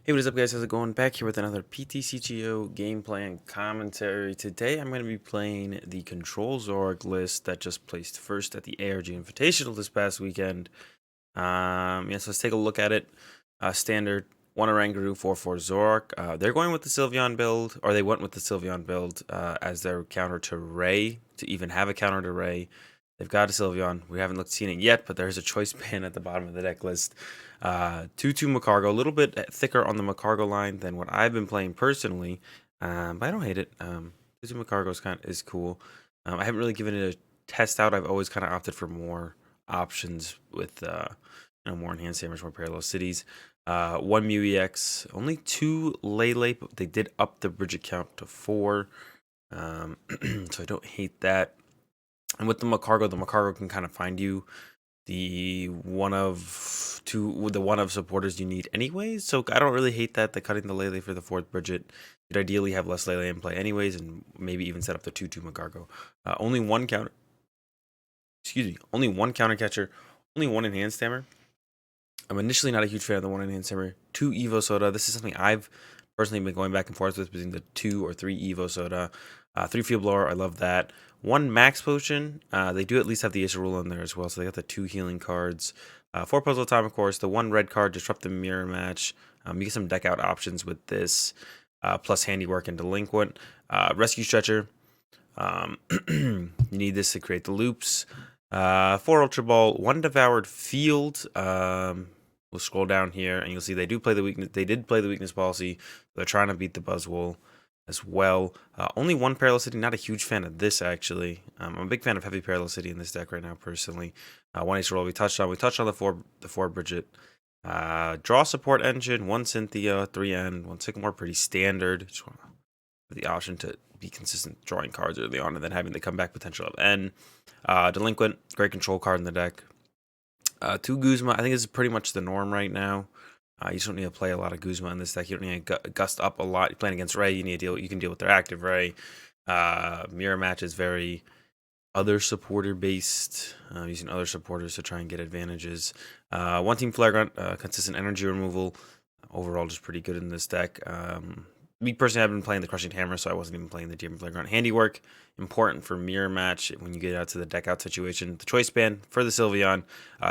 Hey, what is up, guys? How's it going? Back here with another PTCGO gameplay and commentary. Today, I'm going to be playing the Control Zork list that just placed first at the ARG Invitational this past weekend. So let's take a look at it. Standard 1 Oranguru, 4/4 Zoroark. They're going with the Sylveon build, or they went with the Sylveon build as their counter to Ray, to even have a counter to Ray. They've got a Sylveon. We haven't seen it yet, but there's a choice band at the bottom of the deck list. 2/2 Magcargo, a little bit thicker on the Magcargo line than what I've been playing personally, but I don't hate it. 2/2 Magcargo is cool. I haven't really given it a test out. I've always kind of opted for more options with more Enhanced Hammers, more Parallel Cities. 1 Mew-EX, only 2 Lele, but they did up the Brigette count to 4. So I don't hate that. And with the Magcargo can kind of find you the one of supporters you need anyways. So I don't really hate that. The cutting the Lele for the 4th Brigette. You'd ideally have less Lele in play anyways, and maybe even set up the 2/2 Magcargo. Only one counter. Excuse me. Only one counter catcher. Only one Enhanced Hammer. I'm initially not a huge fan of the one Enhanced Hammer. 2 Evosoda. This is something I've personally been going back and forth with between the 2 or 3 Evosoda. 3 Field Blower. I love that. 1 Max Potion. They do at least have the Acerola in there as well, so they got the 2 healing cards. 4 Puzzle of Time, of course. The 1 red card, Disrupt the Mirror Match. You get some deck out options with this, plus Handiwork and Delinquent. Rescue Stretcher. You need this to create the loops. 4 Ultra Ball, 1 Devoured Field. We'll scroll down here, and you'll see they did play the Weakness Policy. They're trying to beat the Buzzwole as well. Only 1 Parallel City. Not a huge fan of this, actually. I'm a big fan of heavy Parallel City in this deck right now, personally. 1 Acerola we touched on. We touched on the 4 Brigette. Draw Support Engine, 1 Cynthia, 3 N, 1 Sycamore, pretty standard. Just want the option to be consistent drawing cards early on and then having the comeback potential of N. Delinquent, great control card in the deck. 2 Guzma. I think this is pretty much the norm right now. You just don't need to play a lot of Guzma in this deck. You don't need to gust up a lot. You're playing against Ray. You can deal with their active Ray. Mirror Match is very other supporter based, using other supporters to try and get advantages. 1 Team Flagrant, consistent energy removal. Overall, just pretty good in this deck. Me personally, I've been playing the Crushing Hammer, so I wasn't even playing the Demon Flagrant. Handiwork, important for Mirror Match when you get out to the deck out situation. The Choice Band for the Sylveon.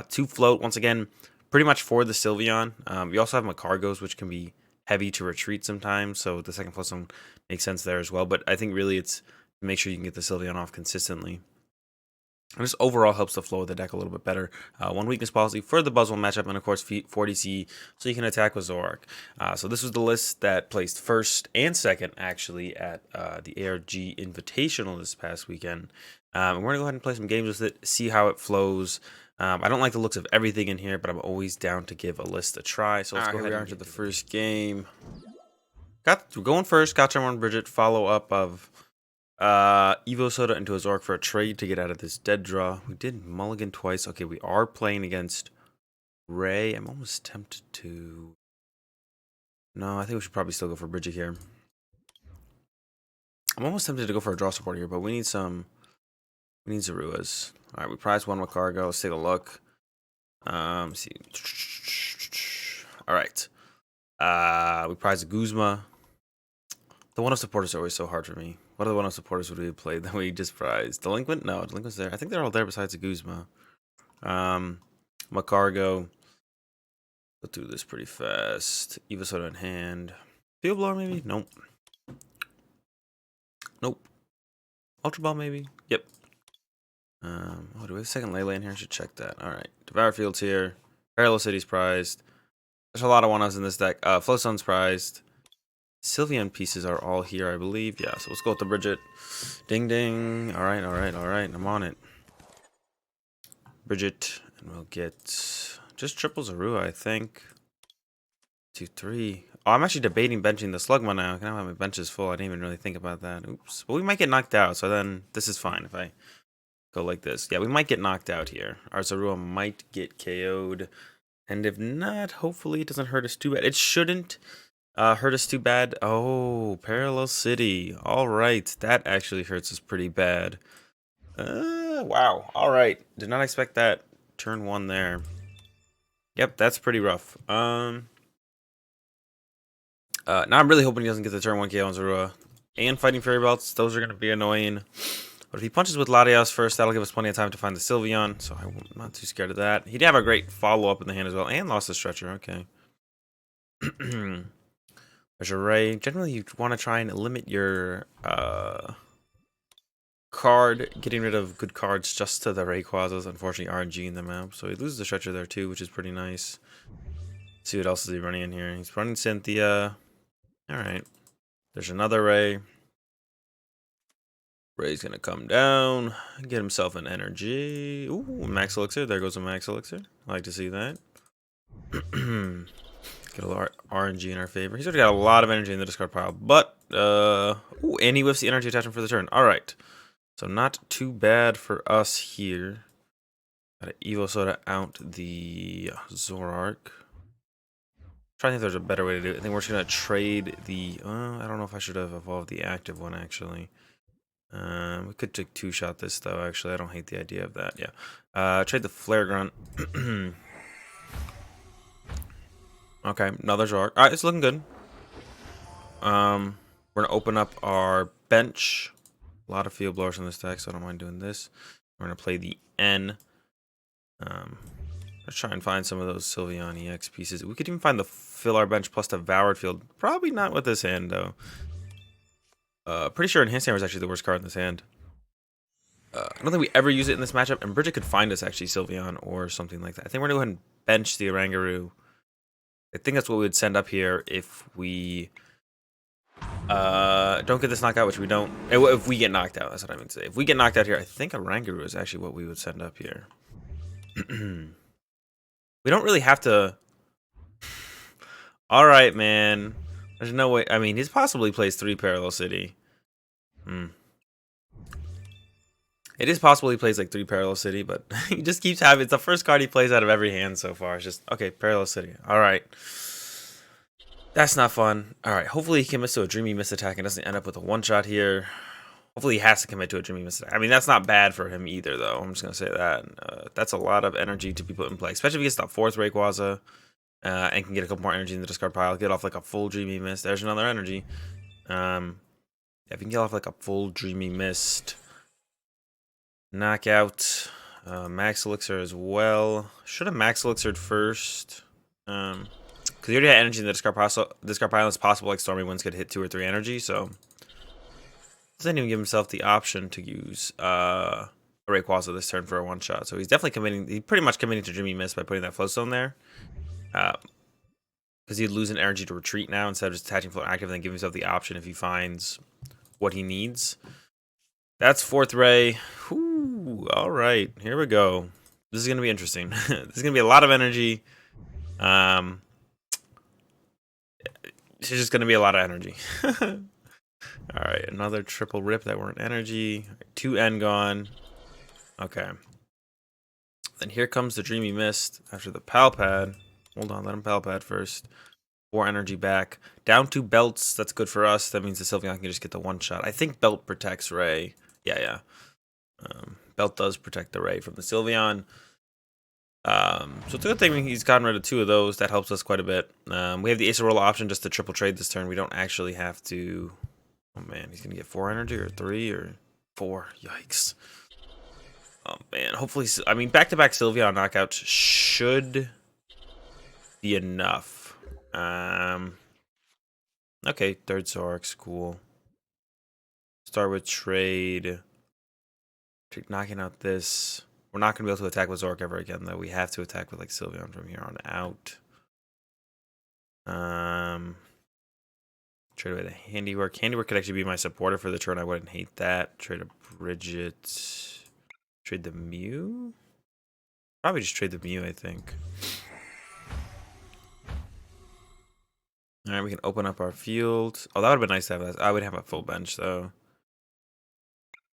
2 Float, once again, pretty much for the Sylveon. We also have Magcargos, which can be heavy to retreat sometimes, so the second plus one makes sense there as well. But I think really it's to make sure you can get the Sylveon off consistently. And this overall helps the flow of the deck a little bit better. 1 Weakness Policy for the Buzzwole matchup, and of course 40C, so you can attack with Zoroark. So this was the list that placed first and second, actually, at the ARG Invitational this past weekend. And we're going to go ahead and play some games with it, see how it flows. I don't like the looks of everything in here, but I'm always down to give a list a try. So let's go ahead and get the first game. We're going first. Got turn 1 Brigette, follow up of Evosoda into a Zoroark for a trade to get out of this dead draw. We did mulligan twice. Okay, we are playing against Ray. I'm almost tempted to... No, I think we should probably still go for Brigette here. I'm almost tempted to go for a draw support here, but we need some... We need Zoruas. Alright, we prized 1 Magcargo. Let's take a look. Let's see. Alright. We prized a Guzma. The one-of supporters are always so hard for me. What other one-of supporters would we have played that we just prized? Delinquent? No, Delinquent's there. I think they're all there besides the Guzma. Magcargo. Go through this pretty fast. Evosoda in hand. Field Blower maybe? Nope. Nope. Ultra Ball maybe? Yep. Oh, do we have a second Lele in here? I should check that. Alright. Devoured Field's here. Parallel City's prized. There's a lot of one-ofs in this deck. Float Stone's prized. Sylveon pieces are all here, I believe. Yeah, so let's go with the Brigette. Ding, ding. All right. I'm on it. Brigette, and we'll get just triple Zorua, I think. 2, 3. Oh, I'm actually debating benching the Slugma now. Can I have my benches full? I didn't even really think about that. Oops. But we might get knocked out, so then this is fine if I go like this. Yeah, we might get knocked out here. Our Zorua might get KO'd. And if not, hopefully it doesn't hurt us too bad. It shouldn't. Hurt us too bad. Oh, Parallel City. All right, that actually hurts us pretty bad. Wow. All right, did not expect that. Turn 1 there. Yep, that's pretty rough. Now I'm really hoping he doesn't get the turn 1 KO on Zorua. And fighting Fairy Belts, those are going to be annoying. But if he punches with Latios first, that'll give us plenty of time to find the Sylveon. So I'm not too scared of that. He'd have a great follow-up in the hand as well. And lost the Stretcher. Okay. There's a Ray. Generally, you want to try and limit your card, getting rid of good cards just to the Rayquazas. Unfortunately, RNG in the map. So he loses the Stretcher there too, which is pretty nice. Let's see what else is he running in here. He's running Cynthia. Alright. There's another Ray. Ray's gonna come down, get himself an energy. Ooh, Max Elixir. There goes a Max Elixir. I like to see that. Get a little RNG in our favor. He's already got a lot of energy in the discard pile, but ooh, and he whiffs the energy attachment for the turn. All right, so not too bad for us here. Got to Evosoda out the Zoroark. Trying to think if there's a better way to do it. I think we're just gonna trade the. I don't know if I should have evolved the active one actually. We could take 2-shot this though. Actually, I don't hate the idea of that. Yeah. Trade the Flare Grunt. Okay, another Zoroark. All right, it's looking good. We're gonna open up our bench. A lot of Field Blowers in this deck, so I don't mind doing this. We're gonna play the N. Let's try and find some of those Sylveon-EX pieces. We could even fill our bench plus Devoured Field. Probably not with this hand though. Pretty sure Enhanced Hammer is actually the worst card in this hand. I don't think we ever use it in this matchup, and Brigette could find us actually Sylveon or something like that. I think we're gonna go ahead and bench the Oranguru. I think that's what we would send up here if we don't get this knockout, which we don't. If we get knocked out, that's what I mean to say. If we get knocked out here, I think Oranguru is actually what we would send up here. We don't really have to. All right, man. There's no way. I mean, he's possibly plays 3 Parallel City. It is possible he plays like 3 Parallel City, but he just keeps having. It's the first card he plays out of every hand so far. It's just okay, Parallel City. All right, that's not fun. All right, hopefully he commits to a Dreamy Mist attack and doesn't end up with a 1-shot here. Hopefully he has to commit to a Dreamy Mist attack. I mean, that's not bad for him either, though. I'm just gonna say that. That's a lot of energy to be put in play, especially if he gets that 4th Rayquaza. And can get a couple more energy in the discard pile. Get off like a full Dreamy Mist. There's another energy. Yeah, if you can get off like a full Dreamy Mist. Knockout. Max Elixir as well. Should have Max Elixired first. Because he already had energy in the discard pile. So discard pile is possible like Stormy Winds could hit 2 or 3 energy. So doesn't even give himself the option to use a Rayquaza this turn for a 1-shot. So he's definitely committing. He's pretty much committing to Dreamy Mist by putting that Float Stone there. Because he'd lose an energy to retreat now instead of just attaching Float active and then give himself the option if he finds what he needs. That's 4th Ray. Whew, all right, here we go. This is going to be interesting. This is going to be a lot of energy. It's just going to be a lot of energy. All right, another triple rip that weren't energy. 2 N gone. Okay. Then here comes the Dreamy Mist after the Pal Pad. Hold on, let him Pal Pad first. 4 energy back. Down 2 belts. That's good for us. That means the Sylveon can just get the 1-shot. I think belt protects Ray. Yeah. Belt does protect the Ray from the Sylveon. So it's a good thing he's gotten rid of 2 of those. That helps us quite a bit. We have the Acerola option just to triple trade this turn. We don't actually have to. Oh man, he's gonna get 4 energy or 3 or 4. Yikes. Oh man, hopefully. I mean, back-to-back Sylveon knockouts should be enough. Okay, 3rd Zoroark's cool. Start with trade. Knocking out this. We're not going to be able to attack with Zoroark ever again, though. We have to attack with like Sylveon from here on out. Trade away the Handiwork. Handiwork could actually be my supporter for the turn. I wouldn't hate that. Trade a Brigette. Trade the Mew? Probably just trade the Mew, I think. All right, we can open up our field. Oh, that would have been nice to have that. I would have a full bench, though.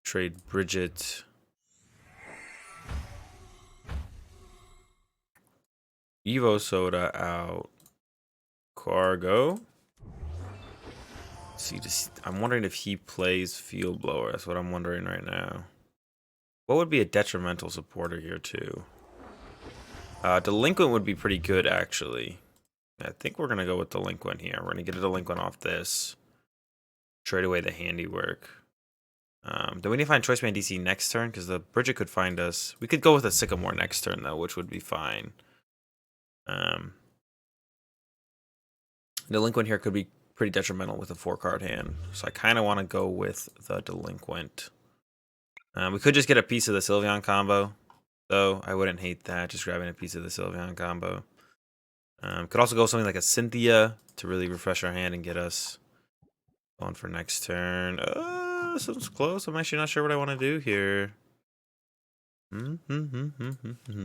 Trade Brigette. Evosoda out. Cargo. See, I'm wondering if he plays Field Blower. That's what I'm wondering right now. What would be a detrimental supporter here, too? Delinquent would be pretty good, actually. I think we're going to go with Delinquent here. We're going to get a Delinquent off this. Trade away the Handiwork. Do we need to find Choice Band DC next turn? Because the Brigette could find us. We could go with a Sycamore next turn, though, which would be fine. Delinquent here could be pretty detrimental with a 4-card hand. So I kind of want to go with the Delinquent. We could just get a piece of the Sylveon combo, though. I wouldn't hate that, just grabbing a piece of the Sylveon combo. Could also go something like a Cynthia to really refresh our hand and get us going for next turn. This one's close. I'm actually not sure what I want to do here.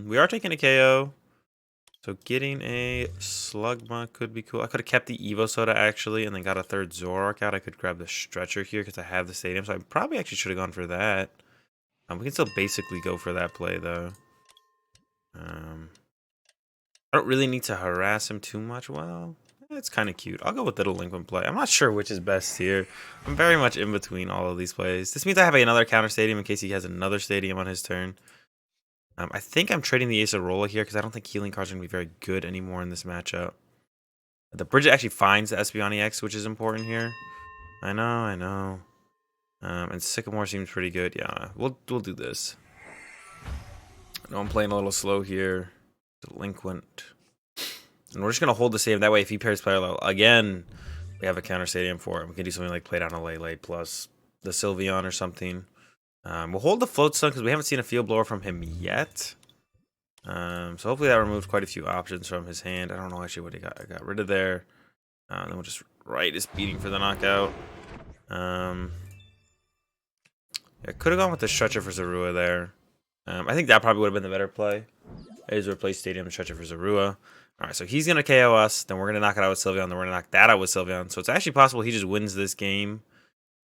We are taking a KO. So getting a Slugma could be cool. I could have kept the Evosoda actually and then got a third Zoroark out. I could grab the Stretcher here because I have the Stadium. So I probably actually should have gone for that. We can still basically go for that play though. I don't really need to harass him too much. Well, it's kind of cute. I'll go with the Delinquent play. I'm not sure which is best here. I'm very much in between all of these plays. This means I have another counter Stadium in case he has another Stadium on his turn. I think I'm trading the Acerola here because I don't think healing cards are going to be very good anymore in this matchup. The Brigette actually finds the Sylveon-EX, which is important here. I know. And Sycamore seems pretty good. Yeah, we'll do this. I know I'm playing a little slow here. Delinquent. And we're just going to hold the save. That way, if he pairs Parallel again, we have a counter Stadium for him. We can do something like play down a Lele plus the Sylveon or something. We'll hold the Float Stone because we haven't seen a Field Blower from him yet. So hopefully that removes quite a few options from his hand. I don't know actually what he got. I got rid of there. Then we'll just right his beating for the knockout. I could have gone with the Stretcher for Zorua there. I think that probably would have been the better play. Is replace Stadium and Stretcher for Zorua. Alright, so he's going to KO us. Then we're going to knock it out with Sylveon. Then we're going to knock that out with Sylveon. So it's actually possible he just wins this game.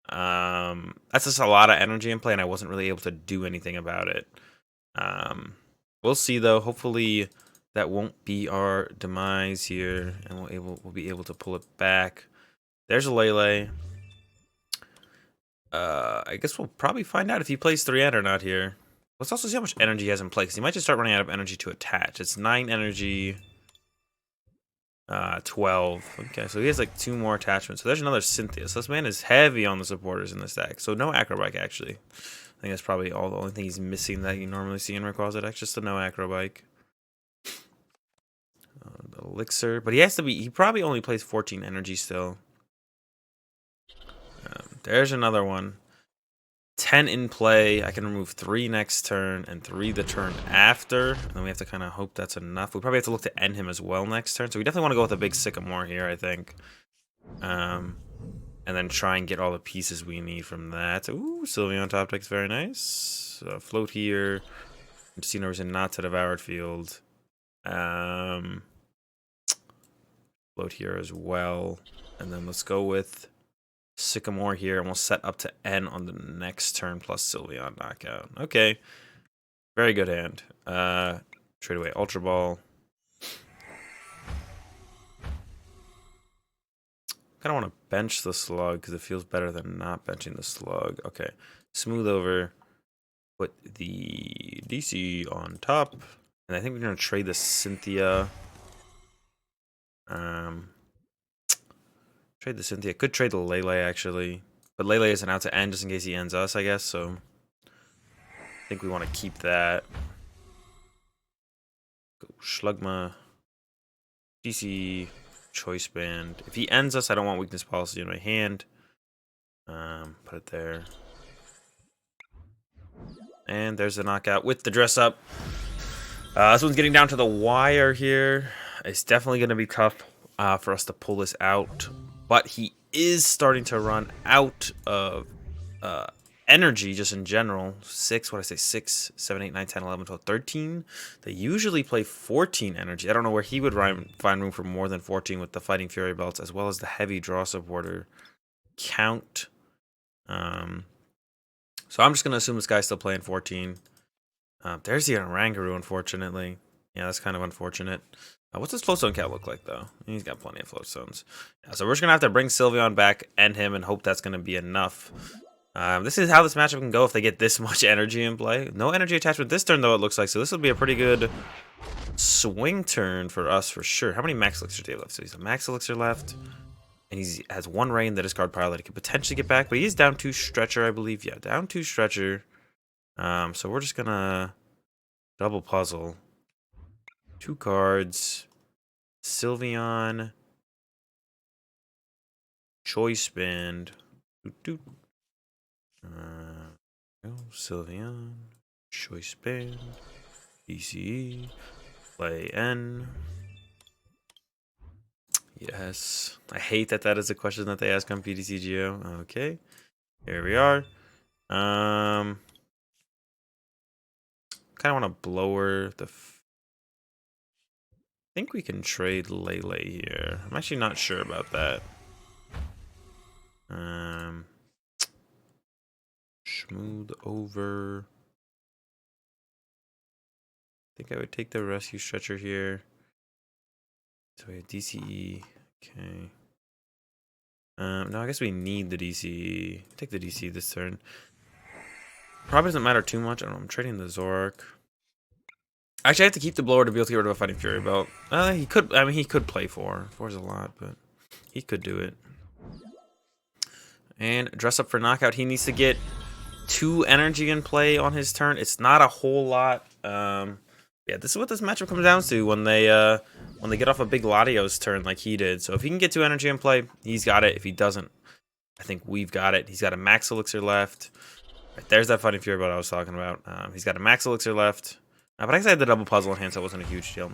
That's just a lot of energy in play, and I wasn't really able to do anything about it. We'll see though. Hopefully that won't be our demise here, and we'll be able to pull it back. There's a Lele. I guess we'll probably find out if he plays 3-end or not here. Let's also see how much energy he has in play, because he might just start running out of energy to attach. It's 9 energy. 12. Okay, so he has like 2 more attachments. So there's another Cynthia. So this man is heavy on the supporters in this deck. So no Acrobike actually. I think that's probably the only thing he's missing that you normally see in Rayquaza decks. Just a no Acrobike. The Elixir, but he probably only plays 14 energy still. There's another one. 10 in play. I can remove 3 next turn and 3 the turn after. And then we have to kind of hope that's enough. We probably have to look to end him as well next turn. So we definitely want to go with a big Sycamore here, I think. And then try and get all the pieces we need from that. Ooh, Sylveon top deck's very nice. Float here. See no reason not to Devoured Field. Float here as well. And then let's go with Sycamore here, and we'll set up to N on the next turn plus Sylveon knockout. Okay. Very good hand. Trade away Ultra Ball. Kind of want to bench the Slug because it feels better than not benching the Slug. Okay. Smooth over. Put the DC on top. And I think we're going to trade the Cynthia. Trade the Cynthia. Could trade the Lele actually. But Lele isn't out to end just in case he ends us, I guess. So I think we want to keep that. Go Slugma. DC. Choice Band. If he ends us, I don't want Weakness Policy in my hand. Put it there. And there's the knockout with the dress up. This one's getting down to the wire here. It's definitely going to be tough for us to pull this out. But he is starting to run out of energy just in general. 6, 6, 7, 8, 9, 10, 11, 12, 13. They usually play 14 energy. I don't know where he would find room for more than 14 with the Fighting Fury belts, as well as the heavy draw supporter count. So I'm just going to assume this guy's still playing 14. There's the Oranguru, unfortunately. Yeah, that's kind of unfortunate. What's his Float Stone count look like, though? He's got plenty of Float Stones. Yeah, so we're just going to have to bring Sylveon back, end him, and hope that's going to be enough. This is how this matchup can go if they get this much energy in play. No energy attachment this turn, though, it looks like. So this will be a pretty good swing turn for us for sure. How many Max Elixir do you have left? So he's a Max Elixir left. And he has 1 rain that discard pile that he could potentially get back. But he is down 2 Stretcher, I believe. Yeah, down 2 Stretcher. So we're just gonna double puzzle. 2 cards. Sylveon. Choice Band. Sylveon. Choice Band. DCE. Play N. Yes. I hate that that is a question that they ask on PTCGO. Okay. Here we are. Kind of want to blower the... I think we can trade Lele here. I'm actually not sure about that. Smooth over. I think I would take the Rescue Stretcher here. So we have DCE. Okay. No, I guess we need the DCE. Take the DCE this turn. Probably doesn't matter too much. I don't know. I'm trading the Zoroark. Actually, I have to keep the blower to be able to get rid of a Fighting Fury belt. He could. I mean, he could play 4. 4 is a lot, but he could do it. And dress up for knockout. He needs to get 2 energy in play on his turn. It's not a whole lot. Yeah, this is what this matchup comes down to when they get off a big Latios turn like he did. So if he can get 2 energy in play, he's got it. If he doesn't, I think we've got it. He's got a Max Elixir left. Right, there's that Fighting Fury belt I was talking about. He's got a Max Elixir left. But I guess I had the double puzzle enhance. That wasn't a huge deal.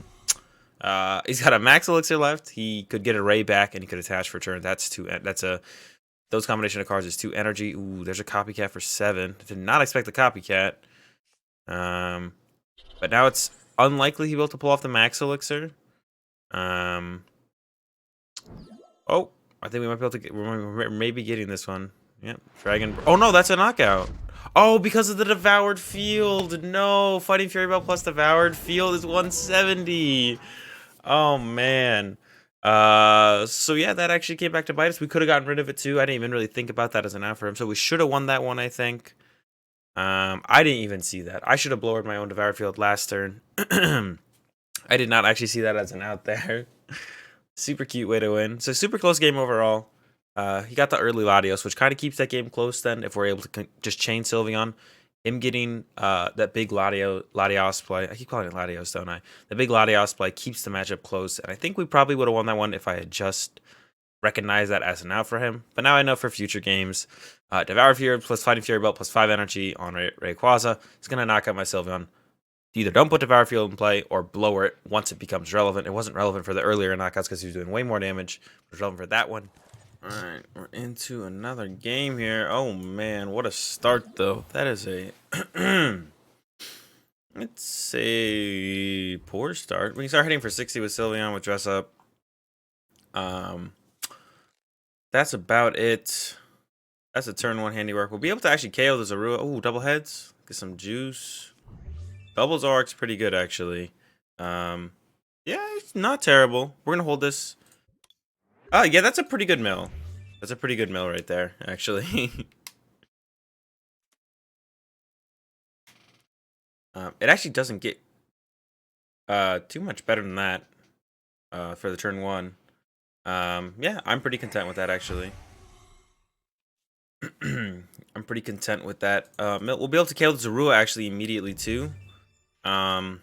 He's got a Max Elixir left. He could get a Ray back and he could attach for turn. Those combination of cards is 2 energy. Ooh, there's a copycat for 7. Did not expect the copycat. But now it's unlikely he'll be able to pull off the Max Elixir. Oh, I think we might be able to get. We're maybe getting this one. Yep, Dragon. Oh no, that's a knockout. Oh, because of the Devoured Field. No, Fighting Fury Belt plus Devoured Field is 170. Oh man. So yeah, that actually came back to bite us. We could have gotten rid of it too. I didn't even really think about that as an out for him. So we should have won that one, I think. I didn't even see that. I should have blowered my own Devoured Field last turn. I did not actually see that as an out there. Super cute way to win. So super close game overall. He got the early Latios, which kind of keeps that game close then if we're able to just chain Sylveon. Him getting that big Latios play. I keep calling it Latios, don't I? The big Latios play keeps the matchup close. And I think we probably would have won that one if I had just recognized that as an out for him. But now I know for future games, Devoured Fury plus Fighting Fury Belt plus 5 energy on Rayquaza is going to knock out my Sylveon. Either don't put Devoured Field in play or blower it once it becomes relevant. It wasn't relevant for the earlier knockouts because he was doing way more damage. It was relevant for that one. Alright, we're into another game here. Oh man, what a start though. That is a it's a poor start. We can start hitting for 60 with Sylveon with dress up. That's about it. That's a turn 1 handiwork. We'll be able to actually KO the Zorua. Oh, double heads. Get some juice. Double Zoroark's pretty good actually. Yeah, it's not terrible. We're gonna hold this. Oh yeah, that's a pretty good mill. That's a pretty good mill right there, actually. It actually doesn't get too much better than that for the turn 1. Yeah, I'm pretty content with that actually. I'm pretty content with that. We'll be able to kill Zorua actually immediately too. As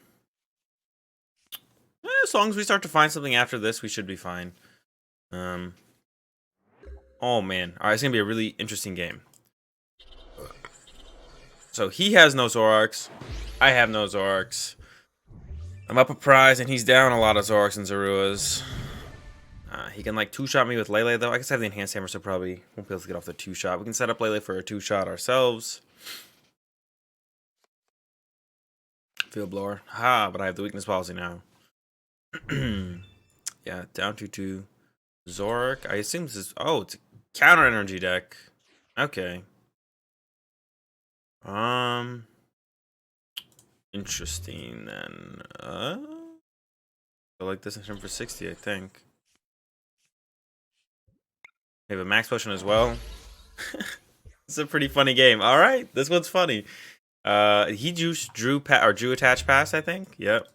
long as we start to find something after this, we should be fine. Oh man, all right, it's gonna be a really interesting game. So he has no Zoroarks, I have no Zoroarks. I'm up a prize and he's down a lot of Zoroarks and Zoruas. He can like 2-shot me with Lele though. I guess I have the Enhanced Hammer, so probably won't be able to get off the 2-shot. We can set up Lele for a 2-shot ourselves. Field Blower. Ha, but I have the Weakness Policy now. Yeah, down to 2. Zoroark. I assume this is... Oh, it's a counter energy deck. Okay. Interesting then. I like this in turn for 60, I think. We have a Max Potion as well. It's a pretty funny game. All right, this one's funny. He drew attach pass, I think. Yep.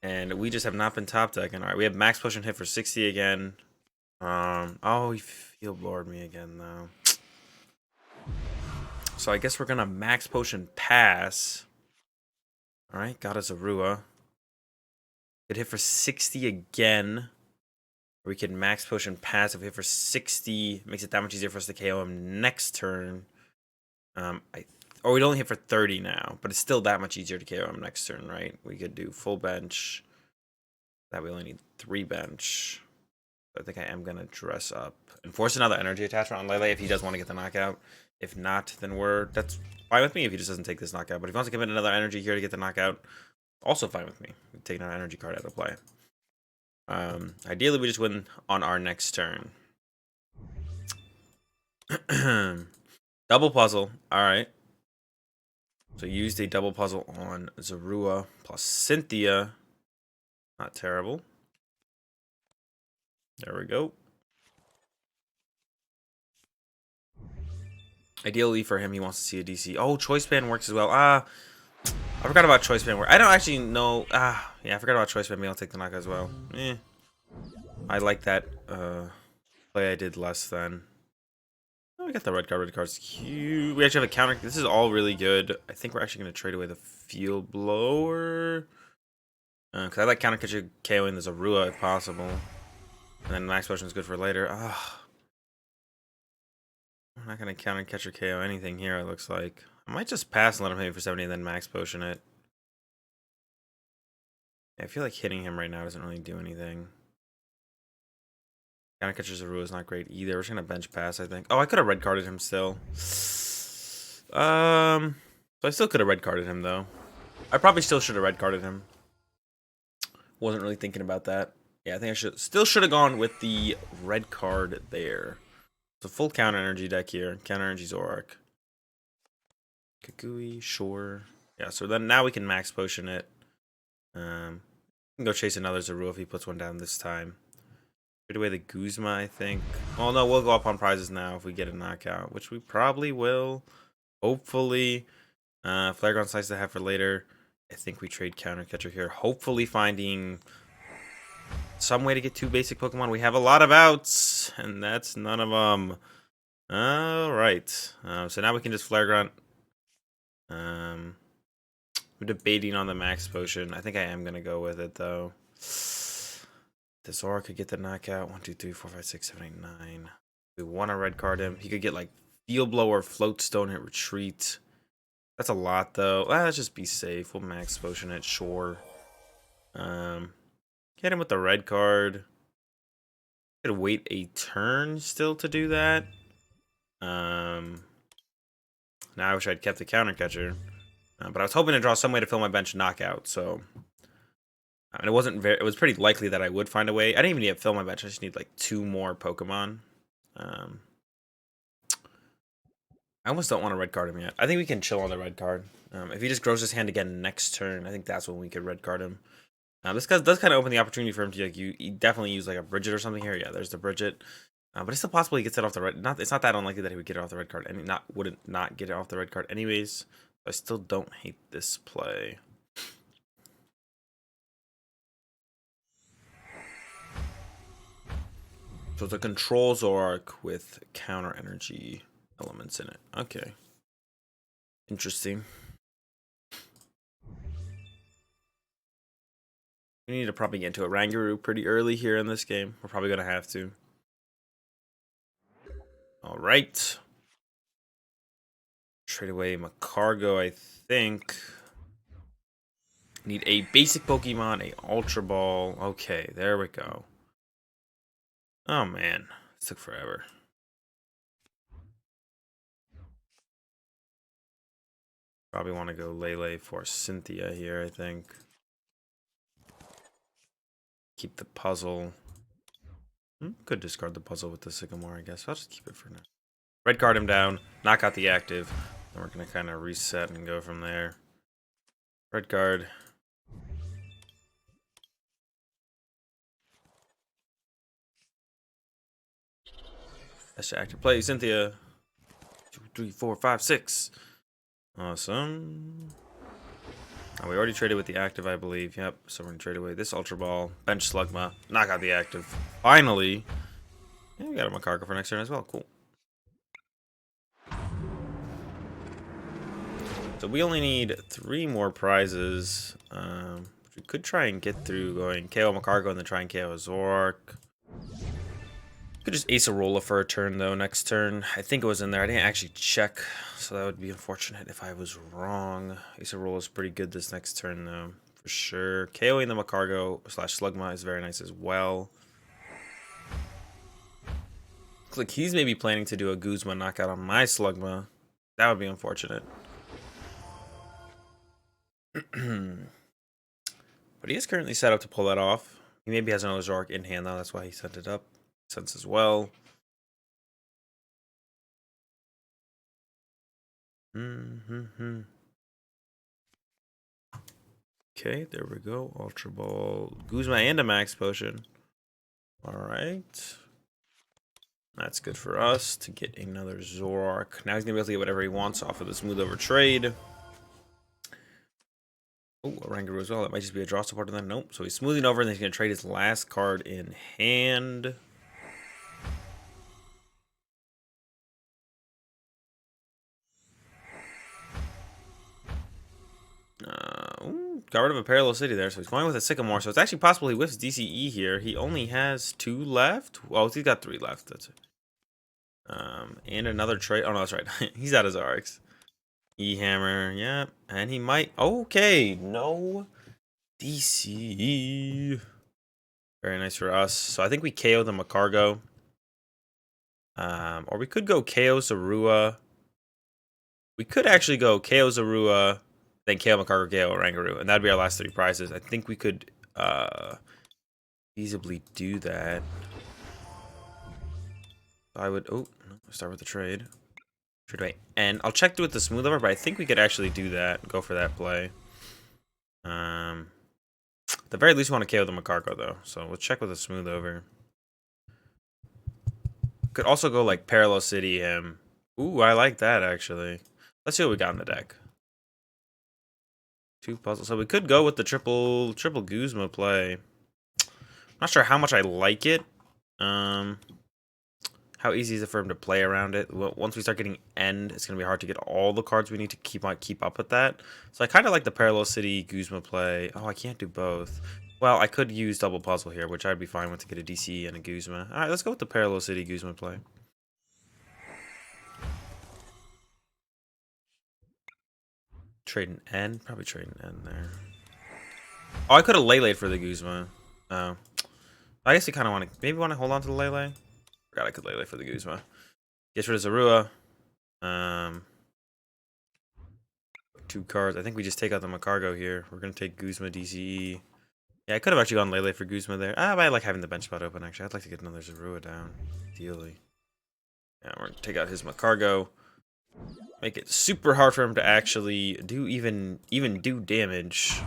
And we just have not been top decking. All right, we have Max Potion hit for 60 again. Oh, he Field Blowered me again, though. So I guess we're going to Max Potion pass. All right, got a Zorua. It hit for 60 again. We can Max Potion pass if we hit for 60. Makes it that much easier for us to KO him next turn. Or we'd only hit for 30 now, but it's still that much easier to KO him next turn, right? We could do full bench. That we only need 3 bench. I think I am going to dress up and force another energy attachment on Lele if he does want to get the knockout. If not, then that's fine with me if he just doesn't take this knockout. But if he wants to commit another energy here to get the knockout, also fine with me. We take another energy card out of play. Ideally, we just win on our next turn. Double puzzle. All right. So used a double puzzle on Zorua plus Cynthia. Not terrible. There we go. Ideally for him, he wants to see a DC. Oh, Choice Band works as well. I forgot about Choice Band. I don't actually know. Yeah, I forgot about Choice Band. Maybe I'll take the knockout as well. I like that play I did less than. Oh, we got the red card. Red card's cute. We actually have a counter. This is all really good. I think we're actually going to trade away the Field Blower. Because I like Counter Catcher KOing the Zorua if possible. And then Max Potion is good for later. I'm not going to Counter Catcher KO anything here, it looks like. I might just pass and let him hit me for 70 and then Max Potion it. I feel like hitting him right now doesn't really do anything. Counter Catcher Zorua is not great either. We're just going to bench pass, I think. Oh, I could have red carded him still. So I still could have red carded him, though. I probably still should have red carded him. Wasn't really thinking about that. Yeah, I think I still should have gone with the red card there. It's a full counter energy deck here. Counter energy Zoroark. Kagui, sure. Yeah, so then now we can Max Potion it. We can go chase another Zorua if he puts one down this time. Trade away the Guzma, I think. Oh no, we'll go up on prizes now if we get a knockout, which we probably will. Hopefully. Flare Ground Slice to have for later. I think we trade Counter Catcher here. Hopefully finding some way to get 2 basic Pokemon. We have a lot of outs, and that's none of them. Alright. So now we can just Flare Grunt. We're debating on the Max Potion. I think I am going to go with it, though. The Zoroark could get the knockout. 1, 2, 3, 4, 5, 6, 7, 8, 9. We want to red card him. He could get, like, Field Blower, Float Stone, hit Retreat. That's a lot, though. Let's just be safe. We'll Max Potion it, sure. Get him with the red card. Could wait a turn still to do that. Now I wish I'd kept the Counter Catcher. But I was hoping to draw some way to fill my bench knockout, so. And it was pretty likely that I would find a way. I didn't even need to fill my bench. I just need like 2 more Pokemon. I almost don't want to red card him yet. I think we can chill on the red card. If he just grows his hand again next turn, I think that's when we could red card him. This does kind of open the opportunity for him to like definitely use like a Brigette or something here. Yeah, there's the Brigette. But it's still possible he gets it off the red. It's not that unlikely that he would get it off the red card, and wouldn't not get it off the red card anyways. I still don't hate this play. So it's a control Zoroark with counter energy elements in it. Okay. Interesting. We need to probably get into Oranguru pretty early here in this game. We're probably going to have to. All right. Trade away Magcargo, I think. Need a basic Pokemon, a Ultra Ball. Okay, there we go. Oh, man. This took forever. Probably want to go Lele for Cynthia here, I think. Keep the puzzle. Could discard the puzzle with the Sycamore, I guess. I'll just keep it for now. Red card him down. Knock out the active. Then we're going to kind of reset and go from there. Red card. That's your active play, Cynthia. 2, 3, 4, 5, 6. Awesome. Oh, we already traded with the active, I believe. Yep, so we're going to trade away this Ultra Ball. Bench Slugma. Knock out the active. Finally. Yeah, we got a Magcargo for next turn as well. Cool. So we only need 3 more prizes. We could try and get through going KO Magcargo and then try and KO Zoroark. Could just Acerola for a turn though next turn. I think it was in there. I didn't actually check, so that would be unfortunate if I was wrong. Acerola is pretty good this next turn though, for sure. KOing the Magcargo / Slugma is very nice as well. Looks like he's maybe planning to do a Guzma knockout on my Slugma. That would be unfortunate. But he is currently set up to pull that off. He maybe has another Zoroark in hand though, that's why he sent it up. Sense as well. Okay, there we go. Ultra Ball, Guzma, and a Max Potion. Alright. That's good for us to get another Zoroark. Now he's going to be able to get whatever he wants off of the smooth over trade. Oh, Oranguru as well. That might just be a draw support on that. Nope. So he's smoothing over and then he's going to trade his last card in hand. Got rid of a Parallel City there, so he's going with a Sycamore. So it's actually possible he whiffs DCE here. He only has 2 left. Oh, he's got 3 left. That's it. And another trade. Oh no, that's right. He's out of Zoroarks. E-Hammer, yeah, and he might. Okay, no DCE. Very nice for us. So I think we KO the Magcargo. Or we could go KO Zorua. We could actually go KO Zorua, then KO Magcargo, KO Oranguru, and that'd be our last 3 prizes. I think we could feasibly do that. I would. Oh, start with the trade. Trade away, and I'll check with the smooth over, but I think we could actually do that. Go for that play. At the very least, we want to KO the Magcargo though, so we'll check with the smooth over. Could also go like Parallel City him. Ooh, I like that actually. Let's see what we got in the deck. 2 puzzles. So we could go with the triple Guzma play. Not sure how much I like it. How easy is it for him to play around it? Well, once we start getting end, it's going to be hard to get all the cards we need to keep up with that. So I kind of like the Parallel City Guzma play. Oh, I can't do both. Well, I could use double puzzle here, which I'd be fine with to get a DC and a Guzma. All right, let's go with the Parallel City Guzma play. Trade an end? Probably trade an end there. Oh, I could have Lele for the Guzma. Oh. I guess you kind of want to, maybe want to hold on to the Lele. Forgot I could Lele for the Guzma. Gets rid of Zorua. 2 cards. I think we just take out the Magcargo here. We're going to take Guzma DCE. Yeah, I could have actually gone Lele for Guzma there. But I like having the bench spot open, actually. I'd like to get another Zorua down, ideally. Yeah, we're going to take out his Magcargo. Make it super hard for him to actually do even do damage.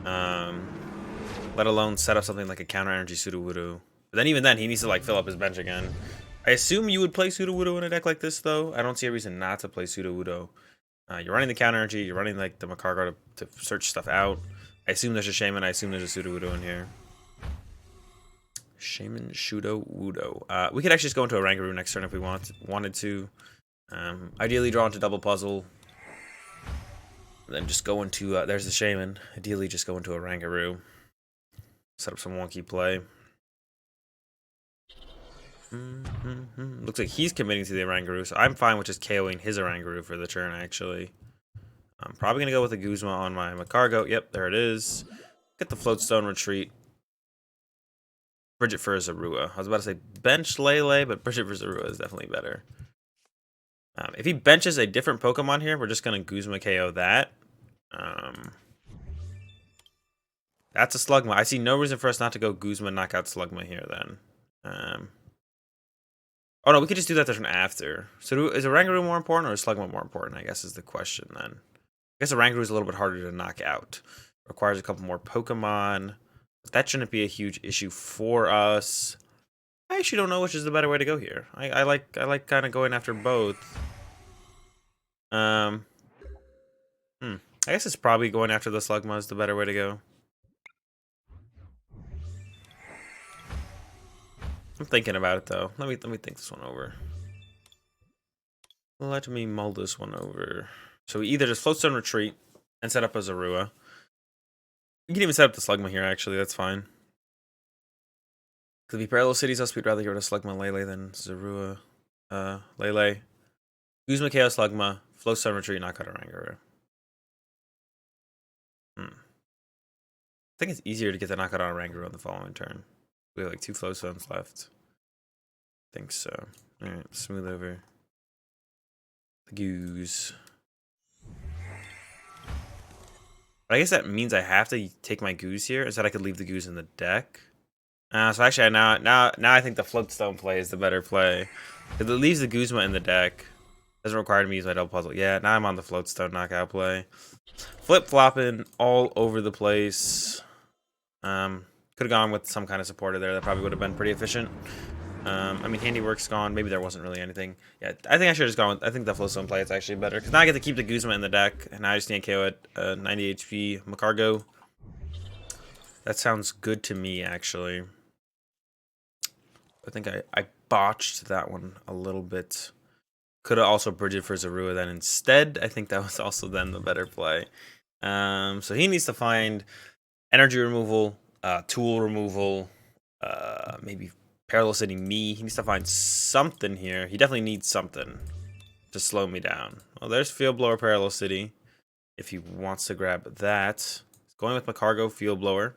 Let alone set up something like a counter energy Sudowoodo. But then even then, he needs to like fill up his bench again. I assume you would play Sudowoodo in a deck like this, though. I don't see a reason not to play Sudowoodo. You're running the counter energy. You're running like the Magcargo to search stuff out. I assume there's a Shaman. I assume there's a Sudowoodo in here. Shaman, Sudowoodo. We could actually just go into Oranguru next turn if we wanted to. Ideally, draw into double puzzle. Then just go into there's the Shaman. Ideally, just go into Oranguru. Set up some wonky play. Looks like he's committing to the Oranguru, so I'm fine with just KOing his Oranguru for the turn, actually. I'm probably going to go with a Guzma on my Magcargo. Yep, there it is. Get the Float Stone retreat. Brigette for Zorua. I was about to say bench Lele, but Brigette for Zorua is definitely better. If he benches a different Pokemon here, we're just going to Guzma KO that. That's a Slugma. I see no reason for us not to go Guzma knock out Slugma here, then. Oh, no, we could just do that turn after. So is Oranguru more important or is Slugma more important, I guess is the question then. I guess Oranguru is a little bit harder to knock out. Requires a couple more Pokemon. But that shouldn't be a huge issue for us. I actually don't know which is the better way to go here. I like kind of going after both. I guess it's probably going after the Slugma is the better way to go. I'm thinking about it though. Let me think this one over. Let me mull this one over. So we either just Float Stone Retreat and set up a Zorua. We can even set up the Slugma here, actually. That's fine. Could be Parallel Cities, else we'd rather go to Slugma Lele than Zorua. Lele. Guzma Chaos Slugma. Float Stone Retreat, knock out Oranguru. I think it's easier to get the knockout on Oranguru on the following turn. We have like 2 Float Stones left. I think so. Alright, smooth over. The Goose. But I guess that means I have to take my Goose here, instead I could leave the Goose in the deck. So actually, now I think the Float Stone play is the better play. Because it leaves the Guzma in the deck. Doesn't require me to use my double puzzle. Yeah, now I'm on the Float Stone knockout play. Flip-flopping all over the place. Could have gone with some kind of supporter there. That probably would have been pretty efficient. I mean, Handiwork's gone. Maybe there wasn't really anything. Yeah, I think I should have just gone with... I think the Float Stone play is actually better. Because now I get to keep the Guzma in the deck. And now I just need to KO at 90 HP Magcargo. That sounds good to me, actually. I think I botched that one a little bit. Could have also bridged for Zorua then instead. I think that was also then the better play. So he needs to find energy removal, tool removal, maybe Parallel City me. He needs to find something here. He definitely needs something to slow me down. Well, there's Field Blower Parallel City. If he wants to grab that. He's going with Magcargo Field Blower.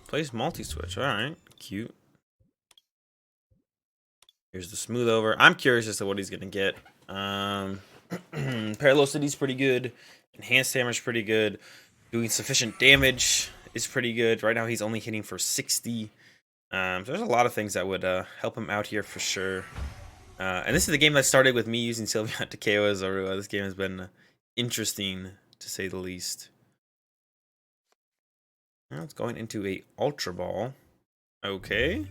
Plays multi-switch. Alright. Cute. Here's the smooth over. I'm curious as to what he's gonna get. Parallel City's pretty good. Enhanced Hammer's pretty good. Doing sufficient damage is pretty good. Right now he's only hitting for 60. So there's a lot of things that would help him out here for sure. And this is the game that started with me using Sylveon to KO as Zorua. This game has been interesting, to say the least. Now it's going into a Ultra Ball. Okay.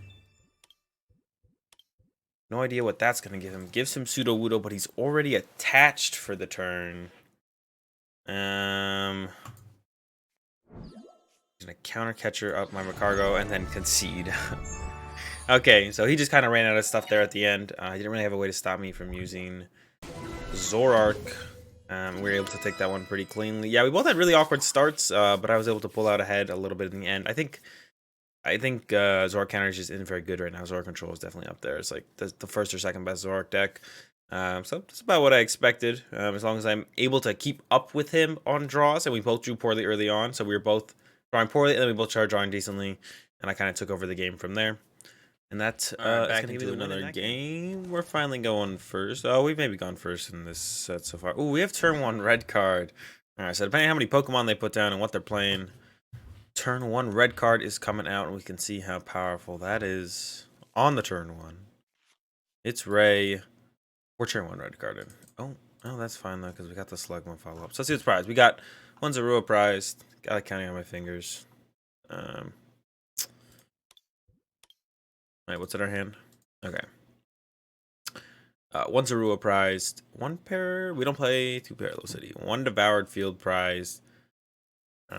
No idea what that's going to give him. Gives him Sudowoodo, but he's already attached for the turn. He's going to Counter Catcher up my Magcargo and then concede. Okay, so he just kind of ran out of stuff there at the end. He didn't really have a way to stop me from using Zoroark. We were able to take that one pretty cleanly. Yeah, we both had really awkward starts, but I was able to pull out ahead a little bit in the end. I think Zoroark counter is just isn't very good right now. ZoroControl is definitely up there. It's like the first or second best Zoroark deck. So that's about what I expected. As long as I'm able to keep up with him on draws, and we both drew poorly early on, so we were both drawing poorly, and then we both started drawing decently, and I kind of took over the game from there. And that's back into another game. We're finally going first. Oh, we've maybe gone first in this set so far. Oh, we have turn 1 red card. All right, so depending on how many Pokemon they put down and what they're playing, turn 1 red card is coming out, and we can see how powerful that is on the turn 1. It's Ray. We're turn 1 red card in. Oh, that's fine though, because we got the Slugma follow up. So let's see what's prized. We got one Zorua prized. Got it counting on my fingers. Alright, what's in our hand? Okay. One Zorua prized. One pair. We don't play 2 Parallel City. 1 Devoured Field prized. 2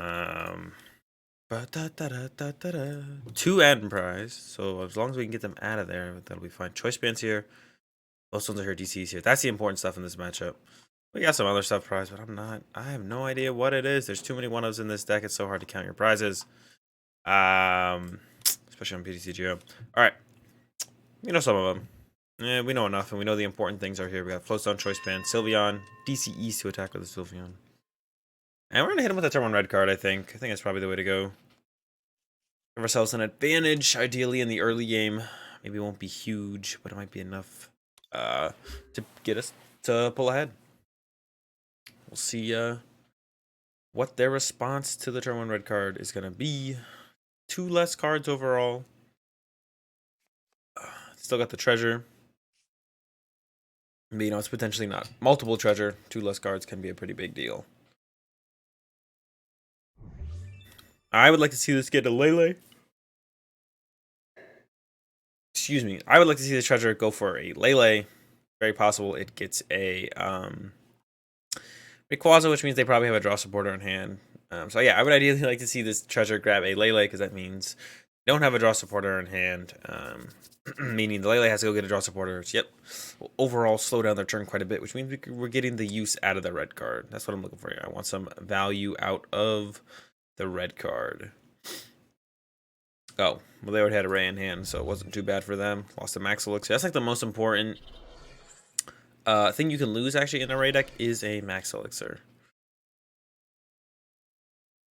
End prized. So as long as we can get them out of there, that'll be fine. Choice Bands here. Both ones are here. DC's here. That's the important stuff in this matchup. We got some other stuff prized, but I have no idea what it is. There's too many 1-ofs in this deck. It's so hard to count your prizes. Especially on PTCGO. Alright. We know some of them. Yeah, we know enough, and we know the important things are here. We got Float Stone, Choice Band, Sylveon, DCEs to attack with the Sylveon. And we're going to hit him with a turn 1 red card, I think. I think that's probably the way to go. Give ourselves an advantage, ideally, in the early game. Maybe it won't be huge, but it might be enough to get us to pull ahead. We'll see what their response to the turn 1 red card is going to be. 2 less cards overall. Still got the treasure. But, you know, it's potentially not multiple treasure. 2 less cards can be a pretty big deal. I would like to see this get a Lele. Excuse me. I would like to see the treasure go for a Lele. Very possible it gets a Rayquaza, which means they probably have a draw supporter in hand. So yeah, I would ideally like to see this treasure grab a Lele, because that means they don't have a draw supporter in hand. Meaning the Lele has to go get a draw supporter. Yep. Will overall slow down their turn quite a bit, which means we're getting the use out of the red card. That's what I'm looking for here. I want some value out of the red card. Oh, well, they already had a Ray in hand, so it wasn't too bad for them. Lost the Max Elixir. That's like the most important thing you can lose, actually, in a Ray deck is a Max Elixir.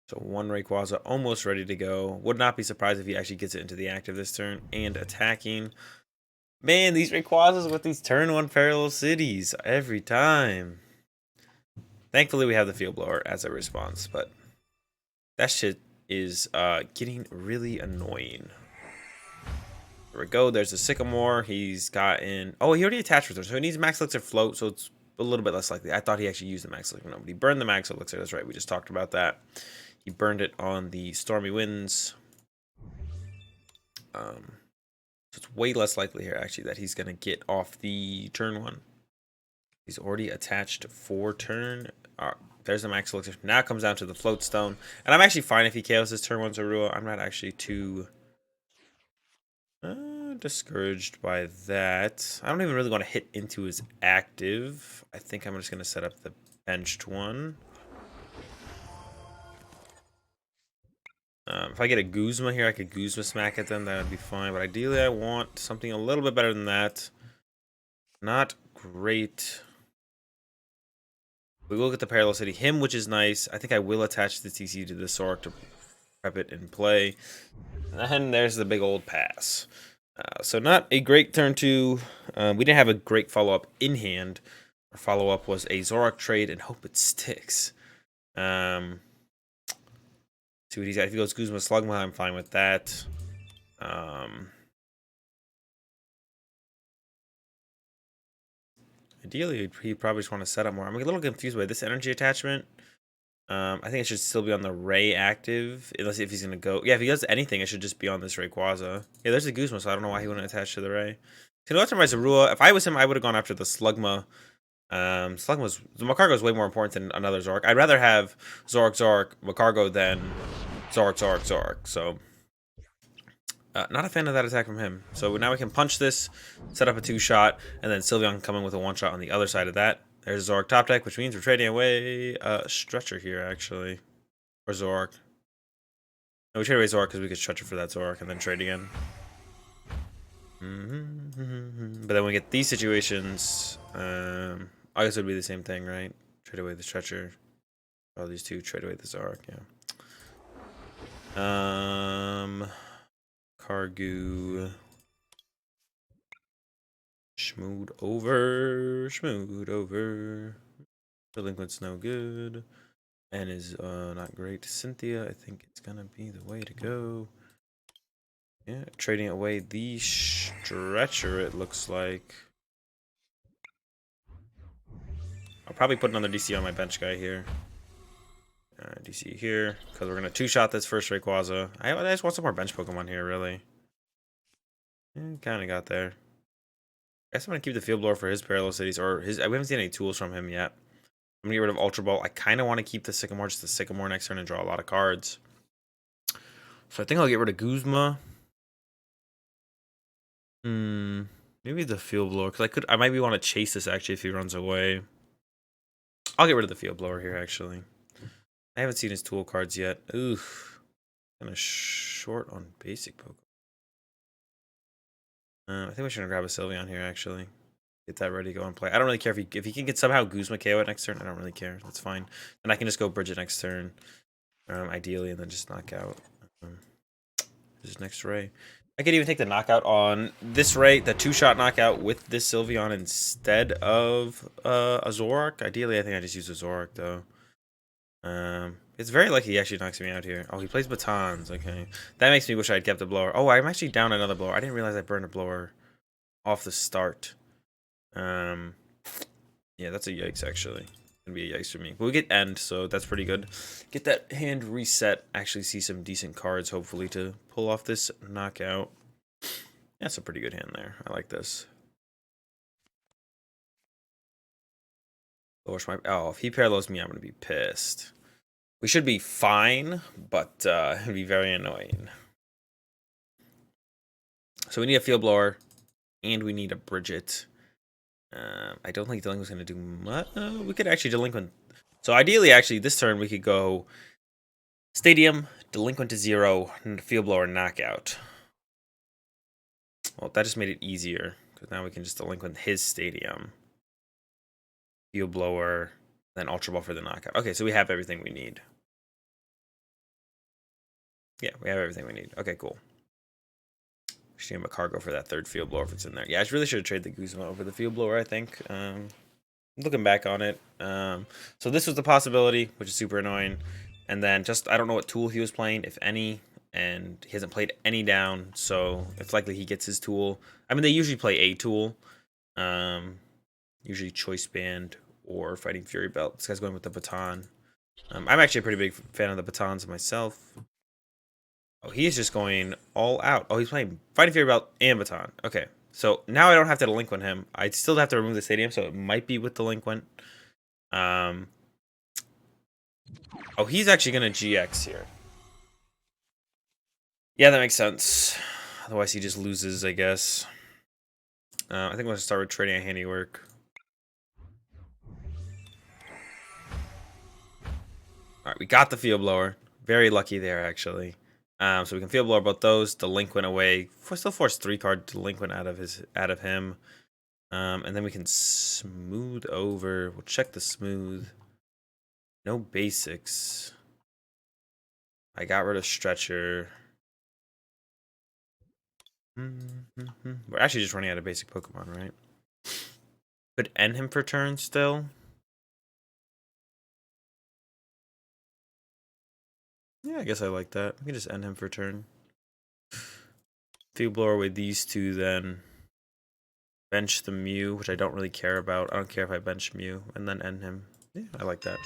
So one Rayquaza almost ready to go. Would not be surprised if he actually gets it into the active this turn and attacking. Man, these Rayquazas with these turn 1 Parallel Cities every time. Thankfully, we have the Field Blower as a response, but that shit is getting really annoying. There we go. There's a Sycamore. He's gotten... Oh, he already attached with her, so he needs Max Elixir Float, so it's a little bit less likely. I thought he actually used the Max Elixir. No, but he burned the Max Elixir. That's right. We just talked about that. He burned it on the Stormy Winds. So it's way less likely here, actually, that he's going to get off the turn 1. He's already attached for turn. There's the Max Elixir. Now it comes down to the Float Stone. And I'm actually fine if he KOs his turn 1 Zorua. I'm not actually too discouraged by that. I don't even really want to hit into his active. I think I'm just going to set up the benched one. If I get a Guzma here, I could Guzma smack at them. That would be fine. But ideally, I want something a little bit better than that. Not great. We will get the Parallel City him, which is nice. I think I will attach the TC to the Zoroark to prep it in play. And there's the big old pass. So not a great turn 2. We didn't have a great follow-up in hand. Our follow-up was a Zoroark trade and hope it sticks. See what he's got. If he goes Guzma Slugma, I'm fine with that. Ideally, he'd probably just want to set up more. I'm a little confused by this energy attachment. I think it should still be on the Ray active, unless if he's going to go... Yeah, if he does anything, it should just be on this Rayquaza. Yeah, there's a Guzma, so I don't know why he wouldn't attach to the Ray. He's going to go after my Zorua. If I was him, I would have gone after the Slugma. The Magcargo is way more important than another Zoroark. I'd rather have Zoroark, Magcargo than Zoroark. So, not a fan of that attack from him. So now we can punch this, set up a 2-shot, and then Sylveon can come in with a 1-shot on the other side of that. There's Zoroark top deck, which means we're trading away Stretcher here, actually. Or Zoroark. No, we trade away Zoroark because we could Stretcher for that Zoroark and then trade again. But then we get these situations. I guess it would be the same thing, right? Trade away the Stretcher. All these two, trade away the Zoroark, yeah. Cargu. Schmood over. Delinquent's no good. And is not great. Cynthia, I think it's gonna be the way to go. Yeah, trading away the Stretcher, it looks like. I'll probably put another DC on my bench guy here. DC here, because we're going to 2-shot this first Rayquaza. I just want some more bench Pokemon here, really. Yeah, kind of got there. I guess I'm going to keep the Field Blower for his Parallel Cities, or his... We haven't seen any tools from him yet. I'm going to get rid of Ultra Ball. I kind of want to keep the Sycamore, just the Sycamore next turn and draw a lot of cards. So I think I'll get rid of Guzma. Maybe the Field Blower, because I might want to chase this, actually, if he runs away. I'll get rid of the Field Blower here, actually. I haven't seen his tool cards yet. Oof. Kind of short on basic Pokemon. I think we should grab a Sylveon here, actually. Get that ready to go and play. I don't really care if he can get somehow Guzma KO at next turn. I don't really care. That's fine. And I can just go Brigette next turn, ideally, and then just knock out this next Ray. I could even take the knockout on this Ray, the 2-shot knockout with this Sylveon instead of a Zoroark. Ideally, I think I just use a Zoroark, though. It's very lucky he actually knocks me out here. Oh, he plays batons. Okay. That makes me wish I had kept the blower. Oh, I'm actually down another blower. I didn't realize I burned a blower off the start. Yeah, that's a yikes, actually. gonna be a yikes for me. But we get end, so that's pretty good. Get that hand reset. Actually see some decent cards, hopefully, to pull off this knockout. That's a pretty good hand there. I like this. Oh, if he parallels me, I'm gonna be pissed. We should be fine, but it'd be very annoying. So we need a Field Blower, and we need a Brigette. I don't think Delinquent's going to do much. We could actually Delinquent. So ideally, actually, this turn we could go Stadium, Delinquent to 0, and Field Blower knockout. Well, that just made it easier, because now we can just Delinquent his Stadium. Field Blower, then Ultra Ball for the knockout. Okay, so we have everything we need. Yeah, we have everything we need. Okay, cool. Should get Magcargo for that third Field Blower if it's in there. Yeah, I really should have traded the Guzma over the Field Blower, I think. Looking back on it. So this was the possibility, which is super annoying. And then just, I don't know what tool he was playing, if any. And he hasn't played any down, so it's likely he gets his tool. I mean, they usually play a tool. Usually Choice Band or Fighting Fury Belt. This guy's going with the baton. I'm actually a pretty big fan of the batons myself. Oh, he's just going all out. Oh, he's playing Fighting Fury Belt and Baton. Okay, so now I don't have to Delinquent him. I still have to remove the Stadium, so it might be with Delinquent. Oh, he's actually going to GX here. Yeah, that makes sense. Otherwise, he just loses, I guess. I think I'm going to start with trading a Handiwork. All right, we got the Field Blower. Very lucky there, actually. So we can Field Blower both those, Delinquent away. Still force 3-card Delinquent out of him. And then we can smooth over. We'll check the smooth. No basics. I got rid of Stretcher. We're actually just running out of basic Pokemon, right? Could end him for turn still. Yeah, I guess I like that. We can just end him for turn. Field Blower with these two then. Bench the Mew, which I don't really care about. I don't care if I bench Mew and then end him. Yeah, I like that.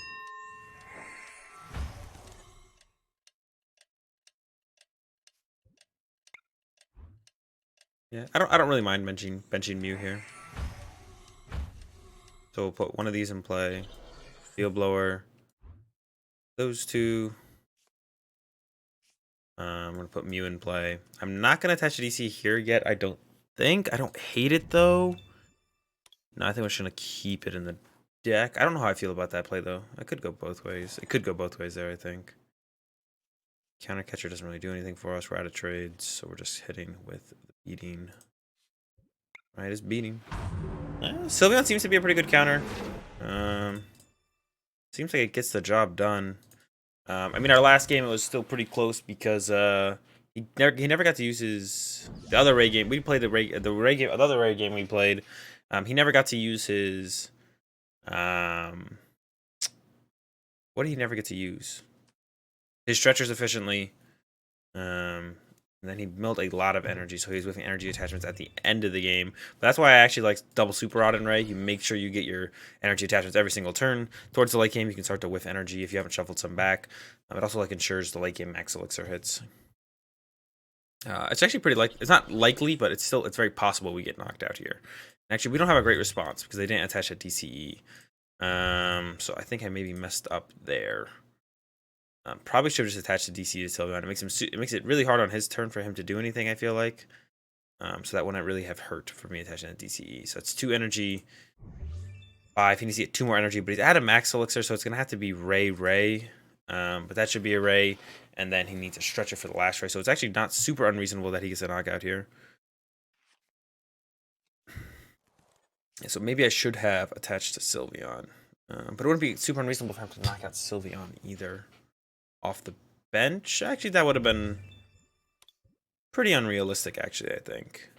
Yeah, I don't really mind benching Mew here. So we'll put one of these in play. Field Blower. Those two. I'm gonna put Mew in play. I'm not gonna attach a DC here yet. I don't think. I don't hate it though. No, I think we're just gonna keep it in the deck. I don't know how I feel about that play though. I could go both ways. It could go both ways there, I think. Counter Catcher doesn't really do anything for us. We're out of trades, so we're just hitting with the beating. Right, it's beating. Sylveon seems to be a pretty good counter. Seems like it gets the job done. I mean, our last game it was still pretty close because he never got to use the other Ray game. We played the other Ray game we played. He never got to use his what did he never get to use? His stretchers efficiently. And then he milled a lot of energy, so he's with energy attachments at the end of the game. But that's why I actually like double Super Rod and Ray. You make sure you get your energy attachments every single turn. Towards the late game, you can start to whiff energy if you haven't shuffled some back. It also like ensures the late game max elixir hits. It's actually pretty it's not likely, but it's very possible we get knocked out here. Actually, we don't have a great response because they didn't attach a DCE. So I think I maybe messed up there. Probably should have just attached the DC to Sylveon. It makes it really hard on his turn for him to do anything, I feel like. So that wouldn't really have hurt for me attaching a DCE. So it's 2 energy, 5. He needs to get 2 more energy, but he's out of max elixir, so it's going to have to be Ray. But that should be a Ray, and then he needs a Stretcher for the last Ray. So it's actually not super unreasonable that he gets a knockout here. Yeah, so maybe I should have attached to Sylveon. But it wouldn't be super unreasonable for him to knock out Sylveon either. Off the bench, actually, that would have been pretty unrealistic. Actually, I think.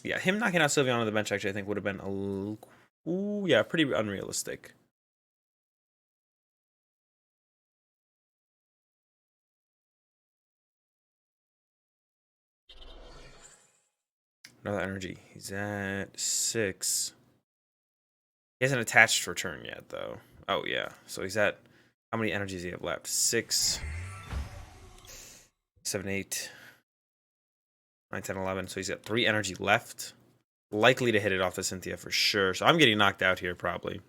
Yeah, him knocking out Sylveon on the bench actually, I think, would have been pretty unrealistic. Another energy. He's at 6. He hasn't attached return yet, though. Oh, yeah. So he's at... How many energies does he have left? 6, 7, 8, 9, 10, 11. So he's got 3 energy left. Likely to hit it off the Cynthia for sure. So I'm getting knocked out here, probably.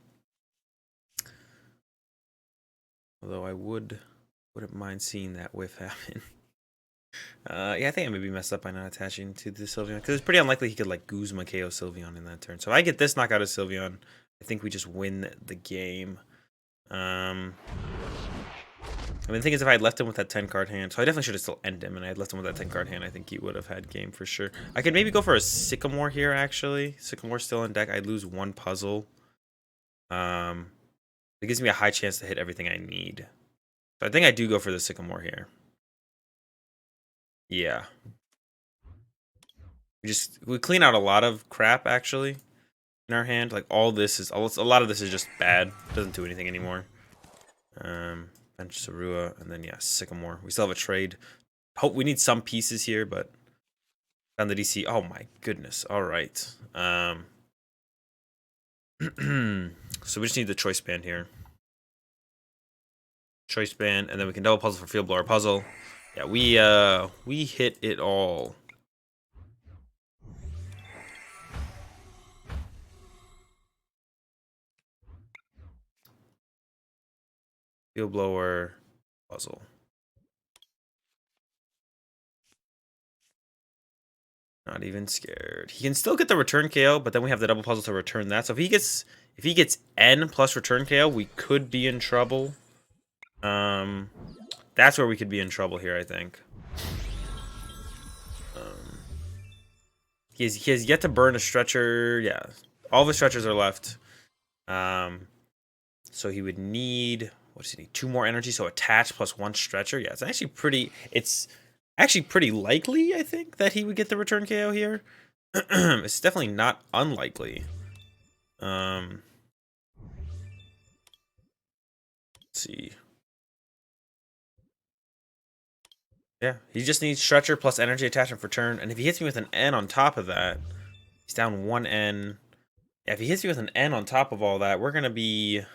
Although I wouldn't mind seeing that whiff happen. Yeah, I think I may be messed up by not attaching to the Sylveon. Because it's pretty unlikely he could, like, Guzma KO Sylveon in that turn. So if I get this knockout of Sylveon, I think we just win the game. I mean, the thing is, if I had left him with that 10-card hand, so I definitely should have still ended him, and I had left him with that 10-card hand, I think he would have had game for sure. I could maybe go for a Sycamore here, actually. Sycamore's still in deck. I'd lose 1 puzzle. It gives me a high chance to hit everything I need. So I think I do go for the Sycamore here. Yeah. We clean out a lot of crap, actually, in our hand. Like, a lot of this is just bad. Doesn't do anything anymore. Bench Zorua, and then, yeah, Sycamore. We still have a trade. Hope we need some pieces here, but on the DC. Oh, my goodness. All right. So we just need the Choice Band here. Choice Band, and then we can double puzzle for Field Blower puzzle. Yeah, we hit it all. Field Blower puzzle. Not even scared. He can still get the return KO, but then we have the double puzzle to return that. So if he gets N plus return KO, we could be in trouble. That's where we could be in trouble here, I think. He has yet to burn a stretcher. Yeah, all of his stretchers are left. So he would need, what does he need? 2 more energy. So attach plus 1 stretcher. Yeah, it's actually pretty likely, I think, that he would get the return KO here. It's definitely not unlikely. Let's see. Yeah, he just needs stretcher plus energy attachment for turn. And if he hits me with an N on top of that, he's down 1 N. Yeah, if he hits me with an N on top of all that, we are gonna be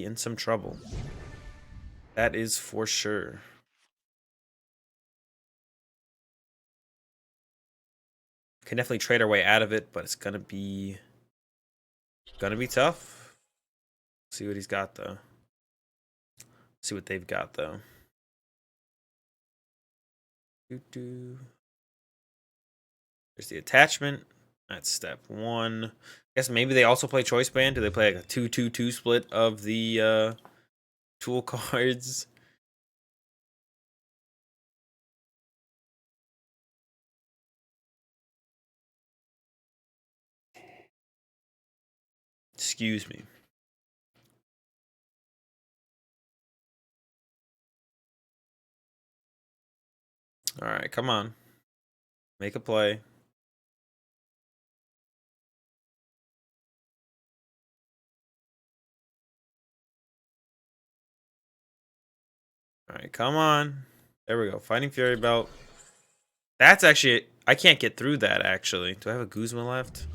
in some trouble. That is for sure. Can definitely trade our way out of it, but it's gonna be tough. See what he's got though. See what they've got though. There's the attachment. That's step 1. I guess maybe they also play Choice Band. Do they play like a 2-2-2 split of the tool cards? Excuse me. All right, come on. Make a play. All right, come on. There we go. Fighting Fury Belt. That's actually... I can't get through that, actually. Do I have a Guzma left?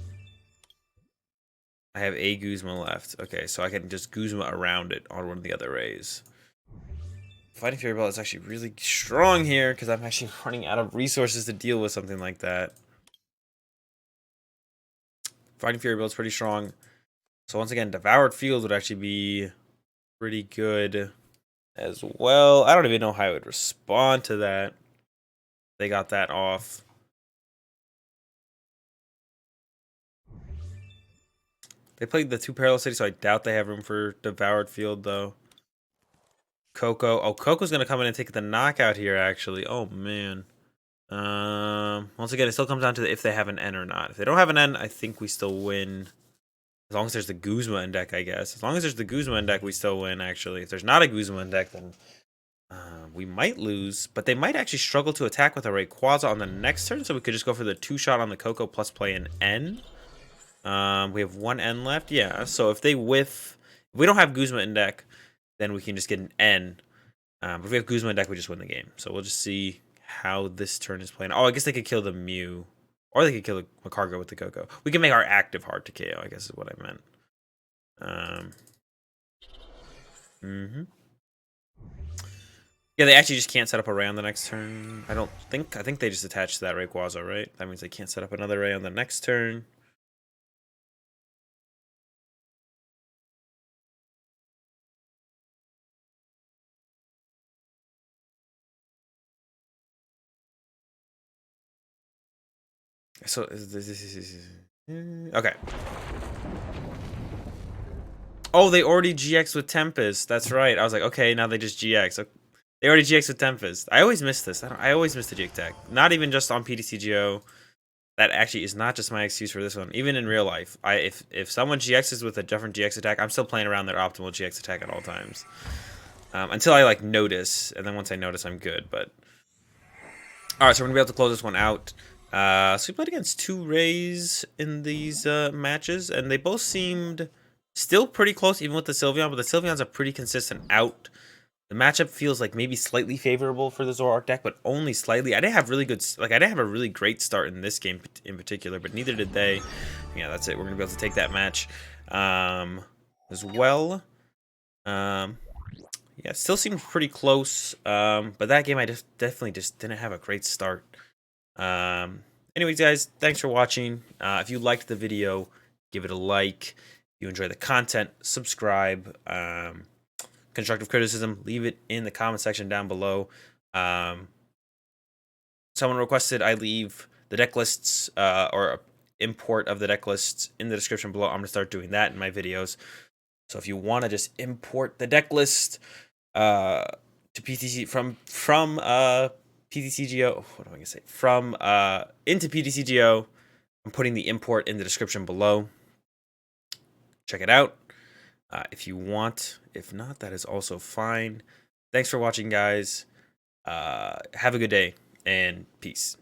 I have a Guzma left. Okay, so I can just Guzma around it on one of the other rays. Fighting Fury Belt is actually really strong here because I'm actually running out of resources to deal with something like that. Fighting Fury Belt is pretty strong. So once again, Devoured Field would actually be pretty good as well. I don't even know how I would respond to that. They got that off. They played the 2 Parallel City, so I doubt they have room for Devoured Field, though. Coco. Oh, Coco's going to come in and take the knockout here, actually. Oh, man. Once again, it still comes down to if they have an N or not. If they don't have an N, I think we still win. As long as there's the Guzma in deck, I guess. As long as there's the Guzma in deck, we still win, actually. If there's not a Guzma in deck, then we might lose. But they might actually struggle to attack with a Rayquaza on the next turn, so we could just go for the 2-shot on the Coco plus play an N. We have 1 N left. Yeah, so if they whiff... If we don't have Guzma in deck, then we can just get an N. But if we have Guzma in deck, we just win the game. So we'll just see how this turn is playing. Oh, I guess they could kill the Mew. Or they could kill the Magcargo with the Coco. We can make our active hard to KO, I guess is what I meant. Yeah, they actually just can't set up a ray on the next turn. I think they just attached to that Rayquaza, right? That means they can't set up another ray on the next turn. So okay. Oh, they already GX with Tempest. That's right. I was like, okay, now they just GX. They already GX with Tempest. I always miss this. I always miss the GX attack. Not even just on PTCGO. That actually is not just my excuse for this one. Even in real life, if someone GXs with a different GX attack, I'm still playing around their optimal GX attack at all times. Until I like notice, and then once I notice, I'm good. But all right, so we're gonna be able to close this one out. So we played against 2 Rays in these matches, and they both seemed still pretty close, even with the Sylveon. But the Sylveon's a pretty consistent out. The matchup feels like maybe slightly favorable for the Zoroark deck, but only slightly. I didn't have really good, I didn't have a really great start in this game in particular, but neither did they. Yeah, that's it. We're gonna be able to take that match as well. Yeah, it still seems pretty close. But that game I definitely just didn't have a great start. Anyways, guys, thanks for watching. If you liked the video, give it a like. If you enjoy the content, subscribe. Constructive criticism, leave it in the comment section down below. Someone requested I leave the deck lists or import of the deck lists in the description below. I'm going to start doing that in my videos. So if you want to just import the deck list to PTC from PTCGO, what am I going to say? From into PTCGO, I'm putting the import in the description below. Check it out. If you want. If not, that is also fine. Thanks for watching, guys. Have a good day, and peace.